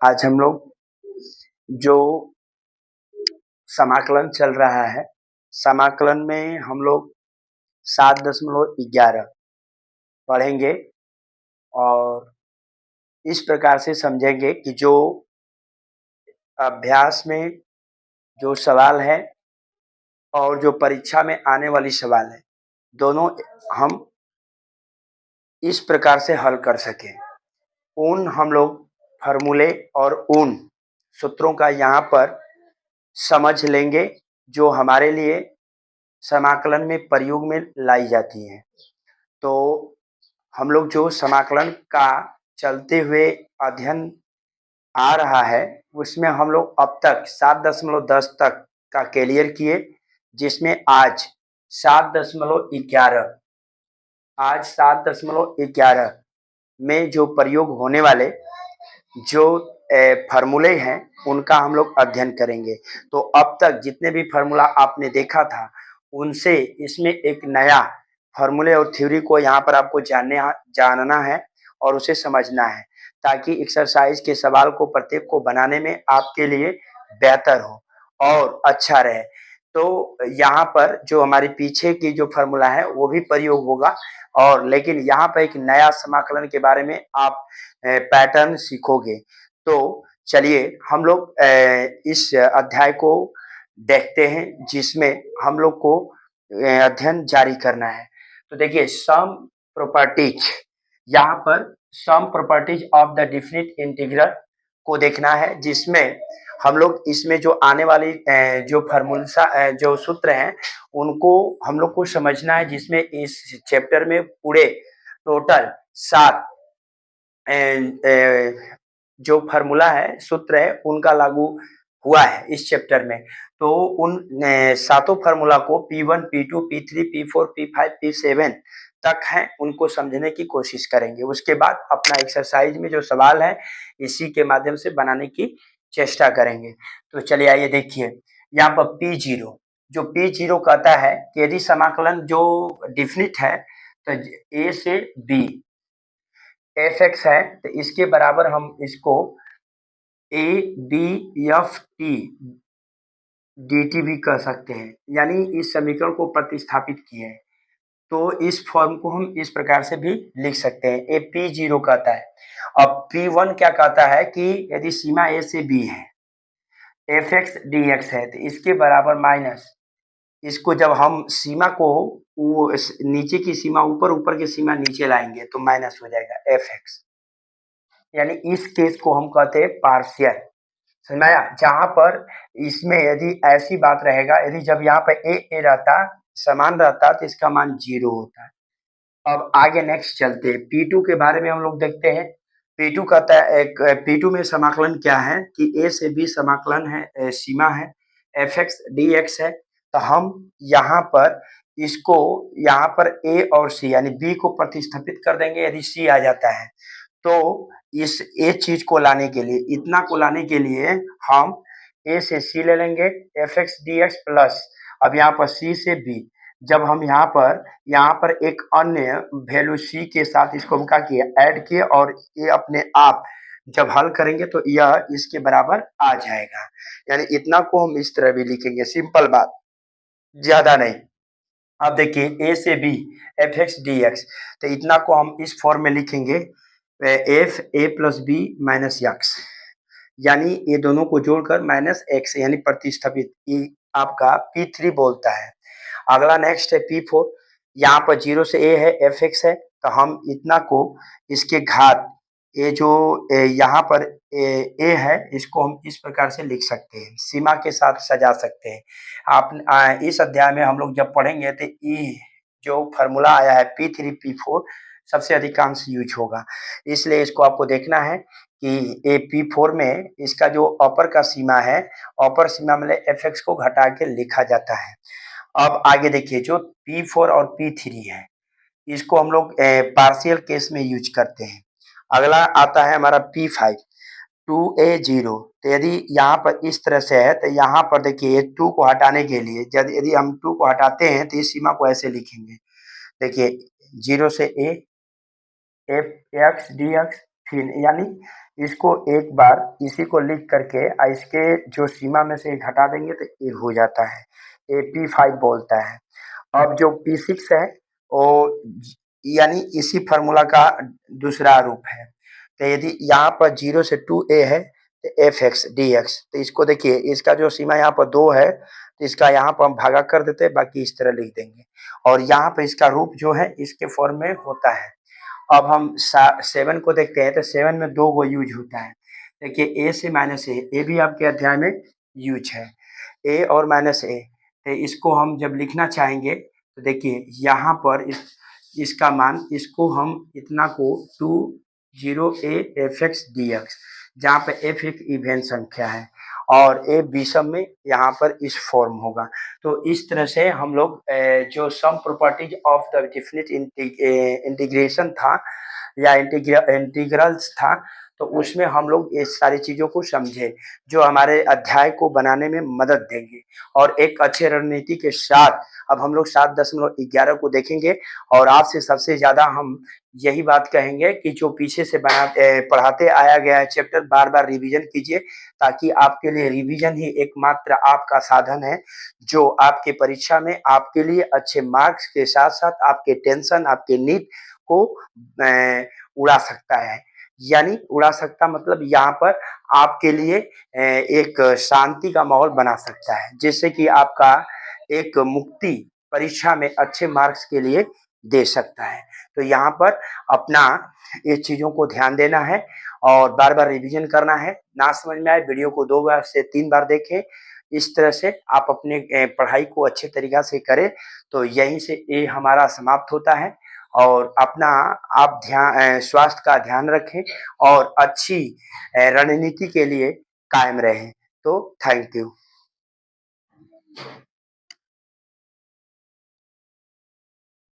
आज हम लोग जो समाकलन चल रहा है, समाकलन में हम लोग 7.11 पढ़ेंगे और इस प्रकार से समझेंगे कि जो अभ्यास में जो सवाल है और जो परीक्षा में आने वाली सवाल है, दोनों हम इस प्रकार से हल कर सकें। उन हम लोग फॉर्मूले और उन सूत्रों का यहाँ पर समझ लेंगे जो हमारे लिए समाकलन में प्रयोग में लाई जाती हैं। तो हम लोग जो समाकलन का चलते हुए अध्ययन आ रहा है, उसमें हम लोग अब तक 7.10 तक का क्लियर किए, जिसमें आज 7.11 में जो प्रयोग होने वाले जो फार्मूले हैं, उनका हम लोग अध्ययन करेंगे। तो अब तक जितने भी फार्मूला आपने देखा था, उनसे इसमें एक नया फार्मूले और थ्योरी को यहाँ पर आपको जानना है और उसे समझना है, ताकि एक्सरसाइज के सवाल को प्रत्येक को बनाने में आपके लिए बेहतर हो और अच्छा रहे। तो यहाँ पर जो हमारे पीछे की जो फार्मूला है वो भी प्रयोग होगा, और लेकिन यहाँ पर एक नया समाकलन के बारे में आप पैटर्न सीखोगे। तो चलिए हम लोग इस अध्याय को देखते हैं, जिसमें हम लोग को अध्ययन जारी करना है। तो देखिए, सम प्रॉपर्टीज, यहाँ पर some properties of the definite integral को देखना है, जिसमें हम लोग इसमें जो आने वाली जो फार्मूला जो सूत्र हैं, उनको हम लोग को समझना है, जिसमें इस चैप्टर में पूरे टोटल 7 जो फार्मूला है, सूत्र है, उनका लागू हुआ है इस चैप्टर में। तो उन सातों फार्मूला को P1, P2, P3, P4, P5, P7 तक हैं, उनको समझने की कोशिश करेंगे। उसके बाद अपना एक्सरसाइज में जो सवाल है, इसी के माध्यम से बनाने की चेष्टा करेंगे। तो चलिए आइए देखिए, यहाँ पर P0, जो P0 कहता है कि यदि समाकलन जो डिफिनिट है, तो A से B fx है, तो इसके बराबर हम इसको a b f t dt भी कह सकते हैं, यानी इस समीकरण को प्रतिस्थापित किए हैं। तो इस फॉर्म को हम इस प्रकार से भी लिख सकते हैं। ए P0 कहता है। अब P1 क्या कहता है कि यदि सीमा a से b है, fx dx है, तो इसके बराबर माइनस, इसको जब हम सीमा को वो नीचे की सीमा ऊपर, ऊपर की सीमा नीचे लाएंगे तो माइनस हो जाएगा fx, यानी इस केस को हम कहते हैं पार्शियल। समझाया? जहां पर इसमें यदि ऐसी बात रहेगा, यदि जब यहाँ पे ए रहता, समान रहता, तो इसका मान 0 होता है। अब आगे नेक्स्ट चलते हैं, P2 के बारे में हम लोग देखते हैं। P2 कहता है, एक P2 में समाकलन क्या है कि a से b समाकलन है, सीमा है, fx dx है। तो हम यहाँ पर इसको यहाँ पर a और c यानी b को प्रतिस्थापित कर देंगे। यदि c आ जाता है, तो इस ए चीज को लाने के लिए, इतना को लाने के लिए हम ए से सी ले लेंगे, F X D x plus, अब यहाँ पर सी से बी, जब हम यहाँ पर एक अन्य वैल्यू सी के साथ इसको हम क्या किए, ऐड किए, और ये अपने आप जब हल करेंगे तो यह इसके बराबर आ जाएगा। यानी इतना को हम इस तरह भी लिखेंगे, सिंपल बात, ज्यादा नहीं। अब देखिए, ए से B F X D X, तो इतना को हम इस फॉर्म में लिखेंगे, F A plus B minus X, यानी ये दोनों को जोड़कर माइनस एक्स, यानी प्रतिस्थापित, ये आपका P3 बोलता है। अगला नेक्स्ट है P4, यहाँ पर 0 से a है, एफ एक्स है, तो हम इतना को इसके घात, ये जो यहाँ पर ए है, इसको हम इस प्रकार से लिख सकते हैं, सीमा के साथ सजा सकते हैं। आप इस अध्याय में हम लोग जब पढ़ेंगे तो ये जो फार्मूला आया है P3 P4 सबसे अधिकांश यूज होगा, इसलिए इसको आपको देखना है कि ए P4 में इसका जो अपर का सीमा है, अपर सीमा में एफ एक्स को घटा के लिखा जाता है। अब आगे देखिए, जो P4 और P3 है, इसको हम लोग पार्शियल केस में यूज करते हैं। अगला आता है हमारा P5, 2a0, तो यदि यहाँ पर इस तरह से है, तो यहाँ पर देखिए 2 को हटाने के लिए, यदि हम 2 को हटाते हैं तो इस सीमा को ऐसे लिखेंगे, देखिए 0 से a, F X D x फिर यानी इसको एक बार इसी को लिख करके इसके जो सीमा में से घटा देंगे तो ये हो जाता है, ये P5 बोलता है। अब जो P6 है वो यानी इसी फार्मूला का दूसरा रूप है। तो यदि यहाँ पर 0 से 2a है तो fx dx, तो इसको देखिए इसका जो सीमा यहाँ पर 2 है तो इसका यहाँ पर हम भागा कर देते हैं, बाकी इस तरह लिख देंगे और यहाँ पर इसका रूप जो है इसके फॉर्म में होता है। अब हम 7 को देखते हैं तो 7 में 2 गो यूज होता है। देखिए a से माइनस ए भी आपके अध्याय में यूज है, a और माइनस ए। तो इसको हम जब लिखना चाहेंगे तो देखिए यहाँ पर इसका मान, इसको हम इतना को 2 0a fx dx, जहाँ पे f एक इवेंट संख्या है और a विषम में यहाँ पर इस फॉर्म होगा। तो इस तरह से हम लोग जो some properties of the definite integration था या इंटीग्रल्स था, तो उसमें हम लोग ये सारी चीज़ों को समझे जो हमारे अध्याय को बनाने में मदद देंगे। और एक अच्छे रणनीति के साथ अब हम लोग 7.11 को देखेंगे और आपसे सबसे ज़्यादा हम यही बात कहेंगे कि जो पीछे से पढ़ाते आया गया है चैप्टर बार बार रिवीजन कीजिए, ताकि आपके लिए रिवीजन ही एकमात्र आपका साधन है जो आपके परीक्षा में आपके लिए अच्छे मार्क्स के साथ साथ आपके टेंशन, आपके नीड को उड़ा सकता है। यानी उड़ा सकता मतलब यहाँ पर आपके लिए एक शांति का माहौल बना सकता है, जिससे कि आपका एक मुक्ति परीक्षा में अच्छे मार्क्स के लिए दे सकता है। तो यहाँ पर अपना ये चीज़ों को ध्यान देना है और बार बार रिवीजन करना है। ना समझ में आए वीडियो को 2 बार से 3 बार देखें। इस तरह से आप अपने पढ़ाई को अच्छे तरीक़ा से करें। तो यहीं से ये हमारा समाप्त होता है और अपना आप स्वास्थ्य का ध्यान रखें और अच्छी रणनीति के लिए कायम रहें। तो थैंक यू।